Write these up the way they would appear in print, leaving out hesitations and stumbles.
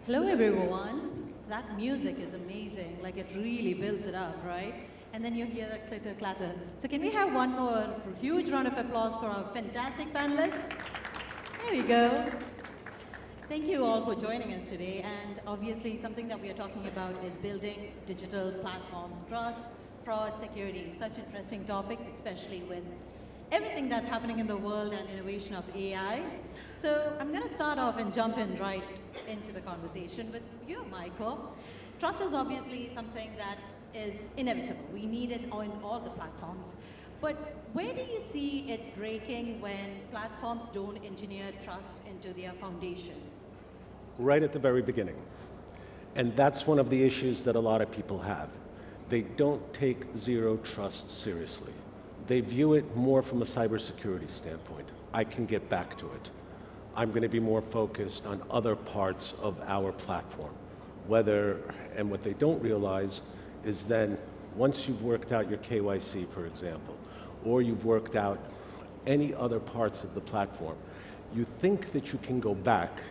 Hello, everyone. That music is amazing. Like, it really builds it up, right? And then you hear the clitter clatter. So can we have one more huge round of applause for our fantastic panelists? There we go. Thank you all for joining us today. And obviously, something that we are talking about is building digital platforms, trust, fraud, security. Such interesting topics, especially with everything that's happening in the world and innovation of AI. So I'm going to start off and jump in right into the conversation with you, Michael. Trust is obviously something that is inevitable. We need it on all the platforms. But where do you see it breaking when platforms don't engineer trust into their foundation? Right at the very beginning. And that's one of the issues that a lot of people have. They don't take zero trust seriously. They view it more from a cybersecurity standpoint. I can get back to it. I'm going to be more focused on other parts of our platform. And what they don't realize is then, once you've worked out your KYC, for example, or you've worked out any other parts of the platform, you think that you can go back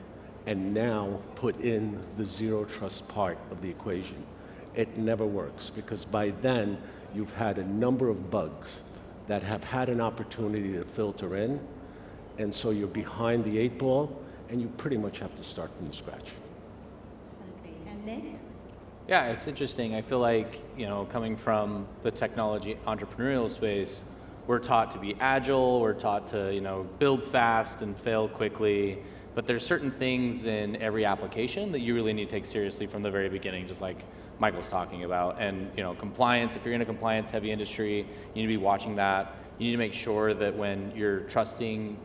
and now put in the zero trust part of the equation. It never works, because by then you've had a number of bugs that have had an opportunity to filter in, and so you're behind the 8 ball, and you pretty much have to start from scratch. Okay, and Nick? Yeah, it's interesting. I feel like, coming from the technology entrepreneurial space, we're taught to be agile, we're taught to, build fast and fail quickly, but there's certain things in every application that you really need to take seriously from the very beginning, just like Michael's talking about. And compliance, if you're in a compliance-heavy industry, you need to be watching that. You need to make sure that when you're trusting,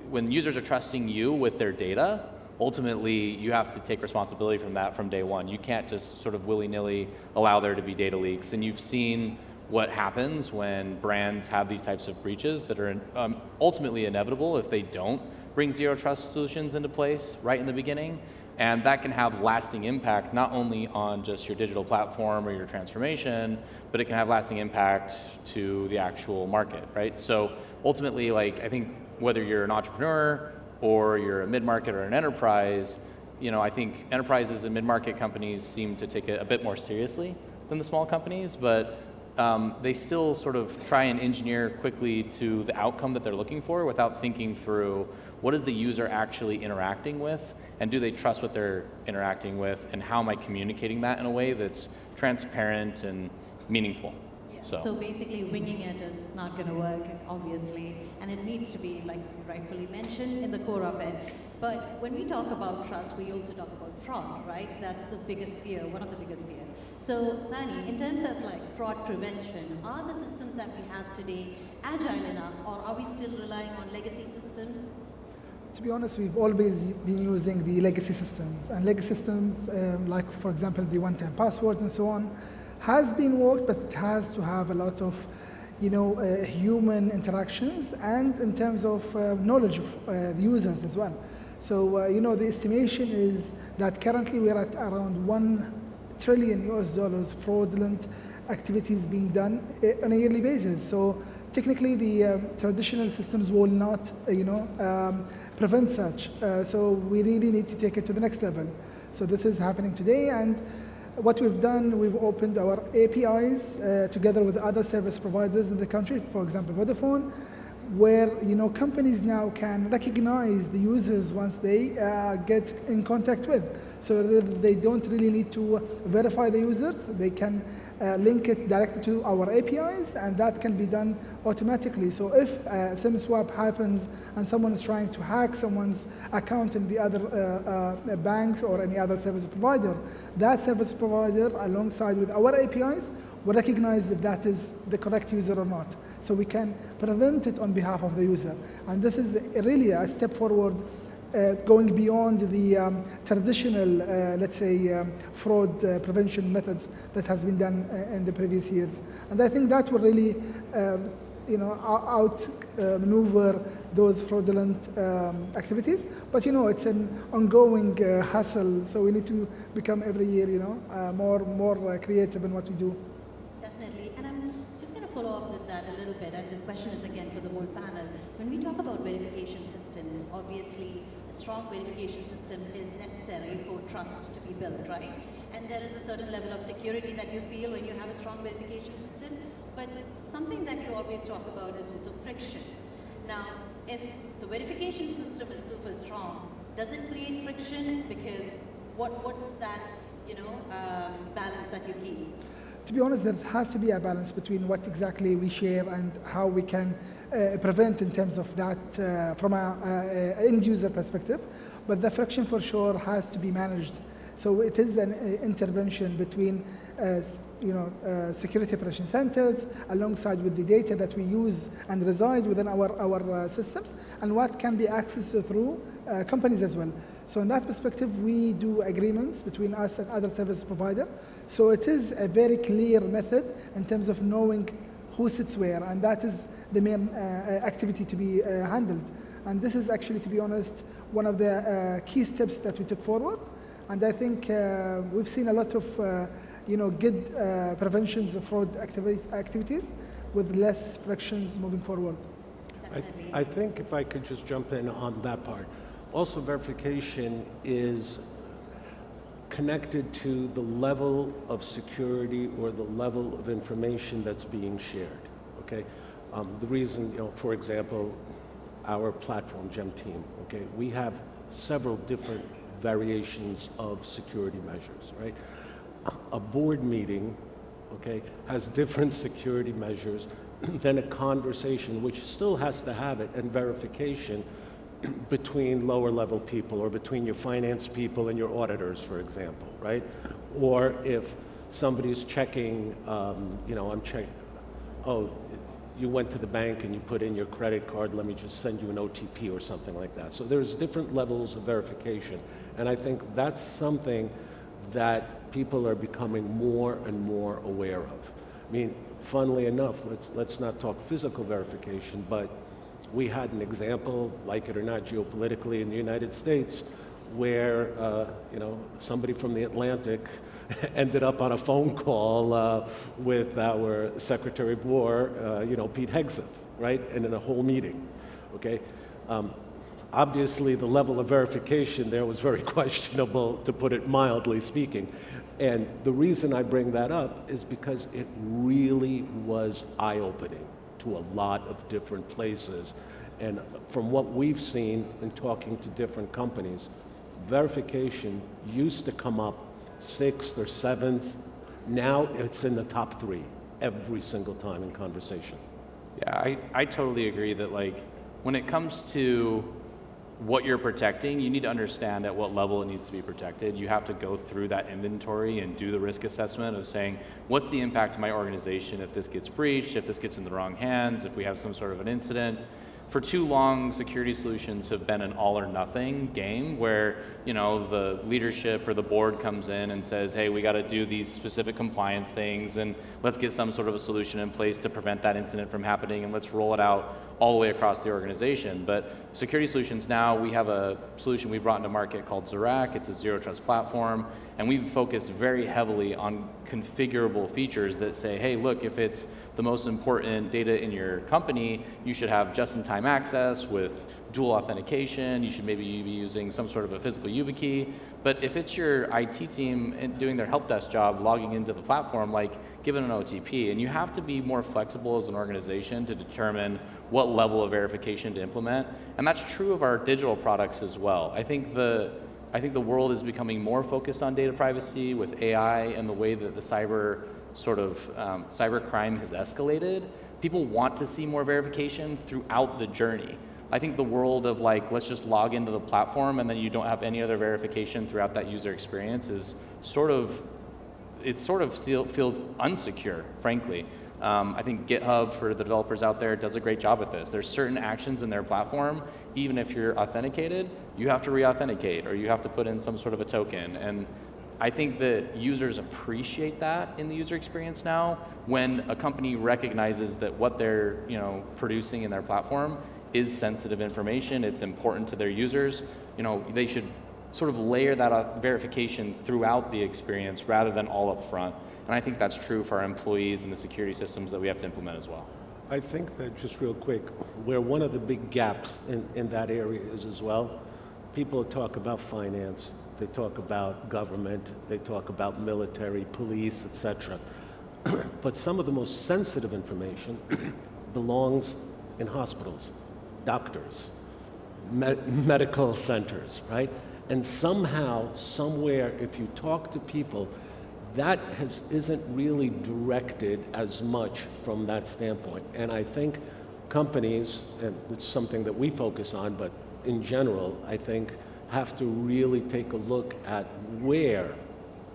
when users are trusting you with their data, ultimately you have to take responsibility from that from day one. You can't just sort of willy-nilly allow there to be data leaks. And you've seen what happens when brands have these types of breaches that are ultimately inevitable if they don't bring zero trust solutions into place right in the beginning. And that can have lasting impact, not only on just your digital platform or your transformation, but it can have lasting impact to the actual market, right? So ultimately, I think whether you're an entrepreneur or you're a mid-market or an enterprise, I think enterprises and mid-market companies seem to take it a bit more seriously than the small companies, but they still sort of try and engineer quickly to the outcome that they're looking for without thinking through what is the user actually interacting with, and do they trust what they're interacting with, and how am I communicating that in a way that's transparent and meaningful? Yeah. So basically winging it is not going to work, obviously, and it needs to be, like rightfully mentioned, in the core of it. But when we talk about trust, we also talk about fraud, right? That's the biggest fear, one of the biggest fears. So Thani, in terms of fraud prevention, are the systems that we have today agile enough, or are we still relying on legacy systems? To be honest, we've always been using the legacy systems. And legacy systems, like for example, the one-time password and so on, has been worked, but it has to have a lot of human interactions, and in terms of knowledge of the users as well. So, the estimation is that currently we're at around $1 trillion US fraudulent activities being done on a yearly basis. So technically the traditional systems will not, prevent such. So we really need to take it to the next level. So this is happening today, and what we've done, we've opened our APIs together with other service providers in the country, for example, Vodafone, where companies now can recognize the users once they get in contact with. So they don't really need to verify the users. They can link it directly to our APIs, and that can be done automatically. So if a SIM swap happens and someone is trying to hack someone's account in the other banks or any other service provider, that service provider, alongside with our APIs, will recognize if that is the correct user or not. So we can prevent it on behalf of the user. And this is really a step forward, going beyond the traditional, let's say, fraud prevention methods that has been done in the previous years. And I think that will really, outmaneuver those fraudulent activities. But it's an ongoing hassle, so we need to become every year, more creative in what we do. Definitely, and I'm just going to follow up with that a little bit, and this question is again for the whole panel. When we talk about verification systems, obviously a strong verification system is necessary for trust to be built, right? And there is a certain level of security that you feel when you have a strong verification system. But something that you always talk about is also friction. Now, if the verification system is super strong, does it create friction? Because what's that, balance that you keep? To be honest, there has to be a balance between what exactly we share and how we can prevent in terms of that from an end user perspective. But the friction for sure has to be managed. So it is an intervention between security operation centers alongside with the data that we use and reside within our systems and what can be accessed through companies as well. So in that perspective, we do agreements between us and other service provider. So it is a very clear method in terms of knowing who sits where, and that is the main activity to be handled. And this is actually, to be honest, one of the key steps that we took forward. And I think we've seen a lot of good preventions of fraud activities with less frictions moving forward. I think if I could just jump in on that part. Also, verification is connected to the level of security or the level of information that's being shared, okay? The reason, for example, our platform, GEM Team, okay, we have several different variations of security measures, right? A board meeting, okay, has different security measures than a conversation, which still has to have it, and verification between lower level people or between your finance people and your auditors, for example, right? Or if somebody's checking, I'm checking, oh, you went to the bank and you put in your credit card, let me just send you an OTP or something like that. So there's different levels of verification. And I think that's something that people are becoming more and more aware of. I mean, funnily enough, let's not talk physical verification, but we had an example, like it or not, geopolitically in the United States, where somebody from the Atlantic ended up on a phone call with our Secretary of War, Pete Hegseth, right, and in a whole meeting, okay? Obviously, the level of verification there was very questionable, to put it mildly speaking. And the reason I bring that up is because it really was eye-opening to a lot of different places. And from what we've seen in talking to different companies, verification used to come up 6th or 7th. Now it's in the top 3 every single time in conversation. Yeah, I totally agree that when it comes to what you're protecting, you need to understand at what level it needs to be protected. You have to go through that inventory and do the risk assessment of saying, what's the impact to my organization if this gets breached, if this gets in the wrong hands, if we have some sort of an incident. For too long, security solutions have been an all or nothing game where, the leadership or the board comes in and says, hey, we got to do these specific compliance things and let's get some sort of a solution in place to prevent that incident from happening and let's roll it out all the way across the organization. But security solutions now, we have a solution we brought into market called Zorak. It's a zero trust platform, and we've focused very heavily on configurable features that say, hey, look, if it's the most important data in your company, you should have just-in-time access with dual authentication. You should maybe be using some sort of a physical YubiKey. But if it's your IT team doing their help desk job, logging into the platform, give it an OTP. And you have to be more flexible as an organization to determine what level of verification to implement. And that's true of our digital products as well. I think the world is becoming more focused on data privacy with AI and the way that the cyber crime has escalated. People want to see more verification throughout the journey. I think the world of let's just log into the platform and then you don't have any other verification throughout that user experience is it feels unsecure, frankly. I think GitHub, for the developers out there, does a great job at this. There's certain actions in their platform, even if you're authenticated, you have to re-authenticate or you have to put in some sort of a token. And I think that users appreciate that in the user experience now when a company recognizes that what they're producing in their platform is sensitive information, it's important to their users. They should sort of layer that verification throughout the experience rather than all up front. And I think that's true for our employees and the security systems that we have to implement as well. I think that, just real quick, where one of the big gaps in that area is as well, people talk about finance, they talk about government, they talk about military, police, etc. But some of the most sensitive information belongs in hospitals, doctors, medical centers, right? And somehow, somewhere, if you talk to people, that isn't really directed as much from that standpoint. And I think companies, and it's something that we focus on, but in general, I think have to really take a look at where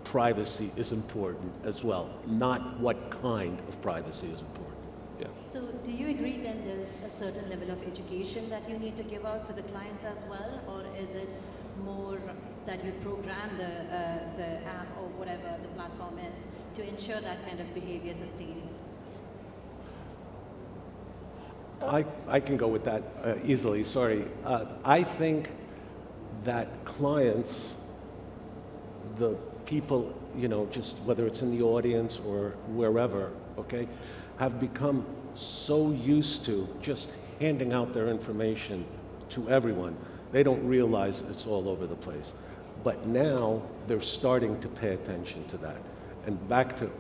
privacy is important as well, not what kind of privacy is important. Yeah. So do you agree then there's a certain level of education that you need to give out for the clients as well, or is it more that you program the app or whatever the platform is to ensure that kind of behavior sustains? I can go with that easily, sorry. I think that clients, the people, just whether it's in the audience or wherever, okay, have become so used to just handing out their information to everyone. They don't realize it's all over the place. But now they're starting to pay attention to that. And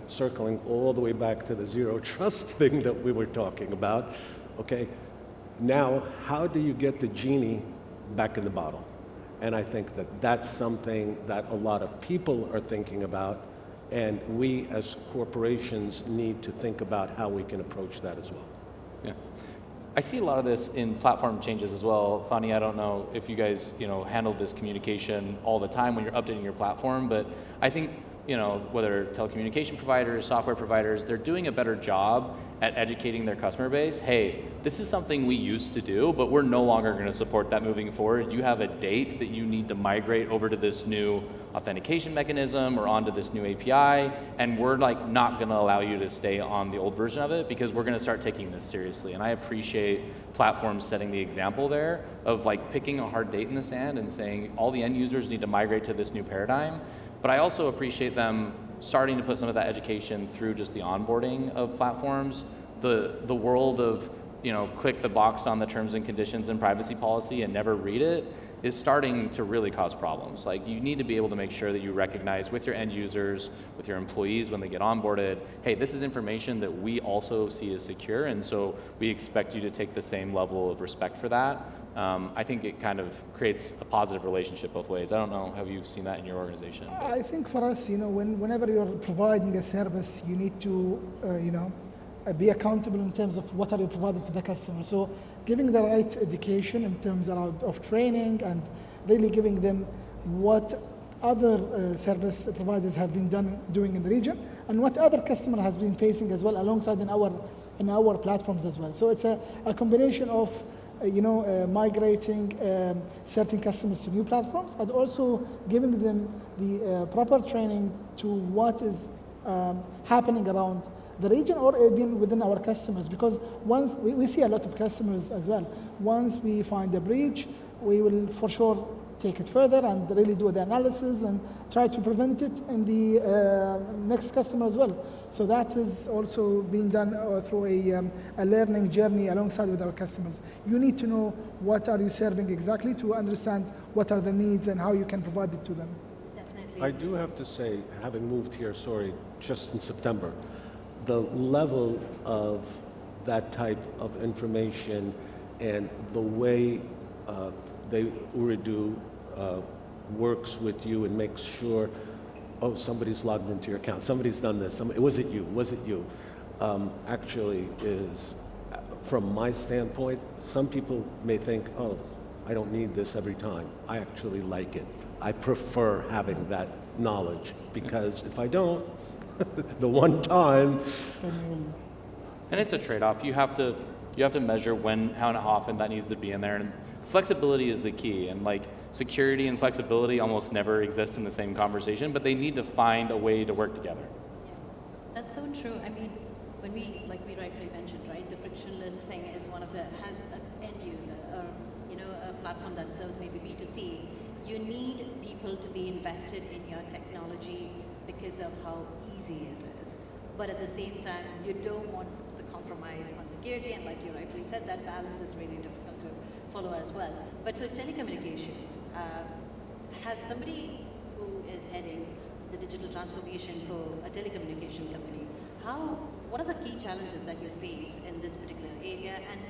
circling all the way back to the zero trust thing that we were talking about, okay, now how do you get the genie back in the bottle? And I think that that's something that a lot of people are thinking about, and we as corporations need to think about how we can approach that as well. Yeah. I see a lot of this in platform changes as well. Thani, I don't know if you guys, handle this communication all the time when you're updating your platform, but I think, whether telecommunication providers, software providers, they're doing a better job at educating their customer base. Hey, this is something we used to do, but we're no longer going to support that moving forward. You have a date that you need to migrate over to this new authentication mechanism or onto this new API, and we're not going to allow you to stay on the old version of it because we're going to start taking this seriously. And I appreciate platforms setting the example there of picking a hard date in the sand and saying all the end users need to migrate to this new paradigm. But I also appreciate them starting to put some of that education through just the onboarding of platforms. The world of, click the box on the terms and conditions and privacy policy and never read it is starting to really cause problems. You need to be able to make sure that you recognize with your end users, with your employees when they get onboarded, hey, this is information that we also see as secure, and so we expect you to take the same level of respect for that. I think it kind of creates a positive relationship both ways. I don't know, have you seen that in your organization? I think for us, whenever you're providing a service, you need to, be accountable in terms of what are you providing to the customer. So giving the right education in terms of training and really giving them what other service providers have been doing in the region and what other customer has been facing as well alongside in our platforms as well. So it's a combination of migrating certain customers to new platforms and also giving them the proper training to what is happening around the region or even within our customers, because once we see a lot of customers as well. Once we find a breach, we will for sure take it further and really do the analysis and try to prevent it in the next customer as well. So that is also being done through a learning journey alongside with our customers. You need to know what are you serving exactly to understand what are the needs and how you can provide it to them. Definitely. I do have to say, having moved here, just in September, the level of that type of information and the way Ooredoo works with you and makes sure, oh, somebody's logged into your account, somebody's done this, was it you? Actually is, from my standpoint, some people may think, oh, I don't need this every time. I actually like it. I prefer having that knowledge because if I don't, the one time. And it's a trade-off. You have to measure how often that needs to be in there. And flexibility is the key. And security and flexibility almost never exist in the same conversation, but they need to find a way to work together. Yeah, that's so true. I mean, when we rightfully mentioned, right, the frictionless thing is has an end user or, a platform that serves maybe B2C. You need people to be invested in your technology because of how easy it is. But at the same time, you don't want the compromise on security, and like you rightfully said, that balance is really difficult to follow as well. But for telecommunications, has somebody who is heading the digital transformation for a telecommunication company, what are the key challenges that you face in this particular area? And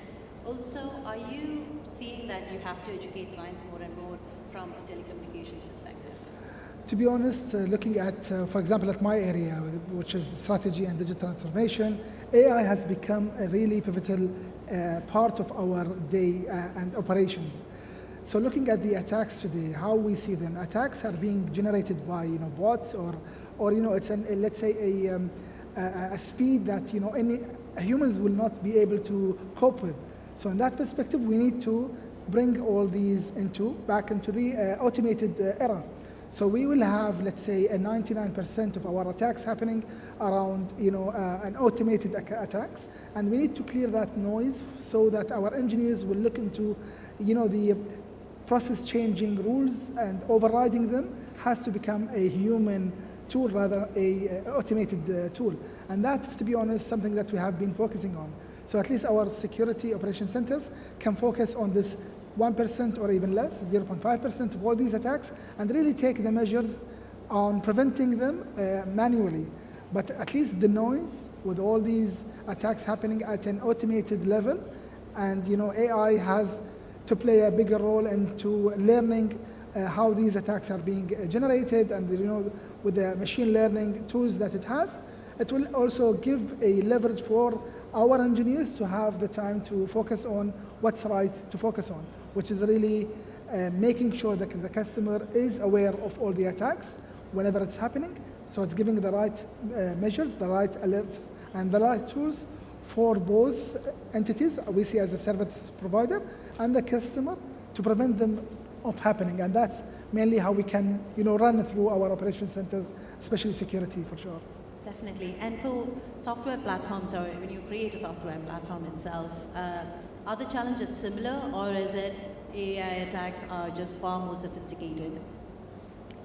also, are you seeing that you have to educate clients more and more from a telecommunications perspective? To be honest, looking at, for example, at my area, which is strategy and digital transformation, AI has become a really pivotal part of our day and operations. So looking at the attacks today, how we see them, attacks are being generated by bots or it's let's say a speed that any humans will not be able to cope with. So in that perspective, we need to bring all these back into the automated era. So we will have, let's say, a 99% of our attacks happening around, an automated attacks, and we need to clear that noise so that our engineers will look into, the process changing rules and overriding them has to become a human tool rather a automated tool, and that's, to be honest, something that we have been focusing on. So at least our security operation centers can focus on this 1% or even less, 0.5% of all these attacks, and really take the measures on preventing them manually. But at least the noise with all these attacks happening at an automated level, and AI has to play a bigger role into learning how these attacks are being generated, and with the machine learning tools that it has, it will also give a leverage for our engineers to have the time to focus on what's right to focus on, which is really making sure that the customer is aware of all the attacks whenever it's happening. So it's giving the right measures, the right alerts, and the right tools for both entities, we see as a service provider, and the customer to prevent them of happening. And that's mainly how we can run through our operation centers, especially security for sure. Definitely. And for software platforms, or when you create a software platform itself, are the challenges similar, or is it AI attacks are just far more sophisticated?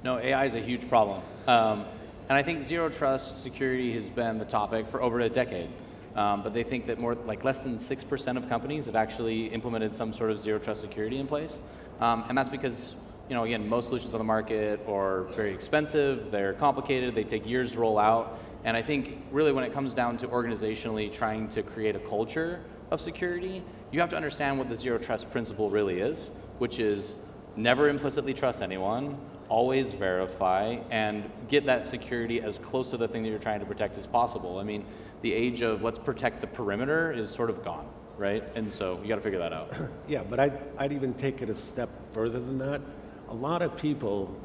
No, AI is a huge problem. And I think zero trust security has been the topic for over a decade. But they think that less than 6% of companies have actually implemented some sort of zero trust security in place. And that's because, again, most solutions on the market are very expensive, they're complicated, they take years to roll out. And I think really when it comes down to organizationally trying to create a culture of security, you have to understand what the zero trust principle really is, which is never implicitly trust anyone, always verify, and get that security as close to the thing that you're trying to protect as possible. I mean, the age of let's protect the perimeter is sort of gone, right? And so you got to figure that out. Yeah, but I'd even take it a step further than that. A lot of people,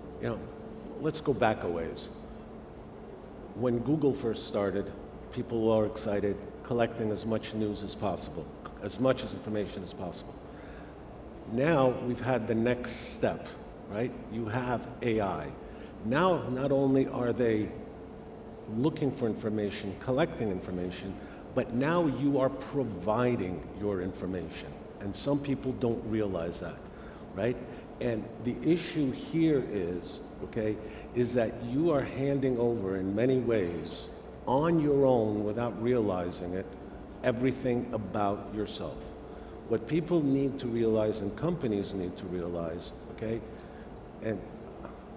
let's go back a ways. When Google first started, people were excited, collecting as much news as possible, as much as information as possible. Now we've had the next step, right? You have AI. Now, not only are they looking for information, collecting information, but now you are providing your information. And some people don't realize that, right? And the issue here is, is that you are handing over in many ways, on your own without realizing it, everything about yourself. What people need to realize and companies need to realize, and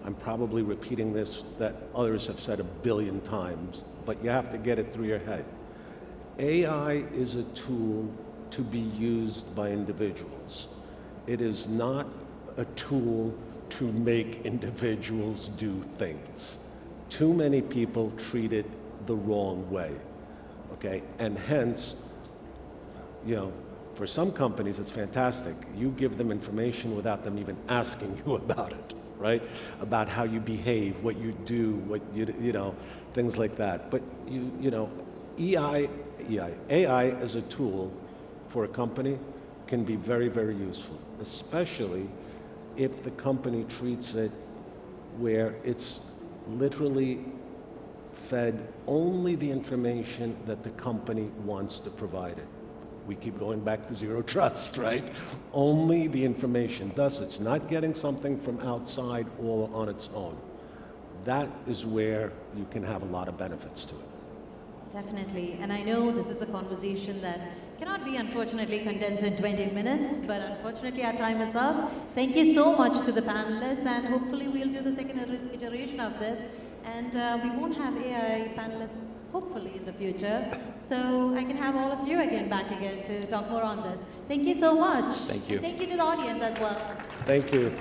I'm probably repeating this that others have said 1 billion times, but you have to get it through your head. AI is a tool to be used by individuals. It is not a tool to make individuals do things. Too many people treat it the wrong way, and hence, for some companies it's fantastic. You give them information without them even asking you about it, right? About how you behave, what you do, what things like that. But AI as a tool for a company can be very, very useful, especially if the company treats it where it's literally fed only the information that the company wants to provide it. We keep going back to zero trust, right? Only the information. Thus, it's not getting something from outside all on its own. That is where you can have a lot of benefits to it. Definitely. And I know this is a conversation that cannot be unfortunately condensed in 20 minutes, but unfortunately our time is up. Thank you so much to the panelists, and hopefully we'll do the second iteration of this. And we won't have AI panelists hopefully in the future. So I can have all of you again back again to talk more on this. Thank you so much. Thank you. And thank you to the audience as well. Thank you.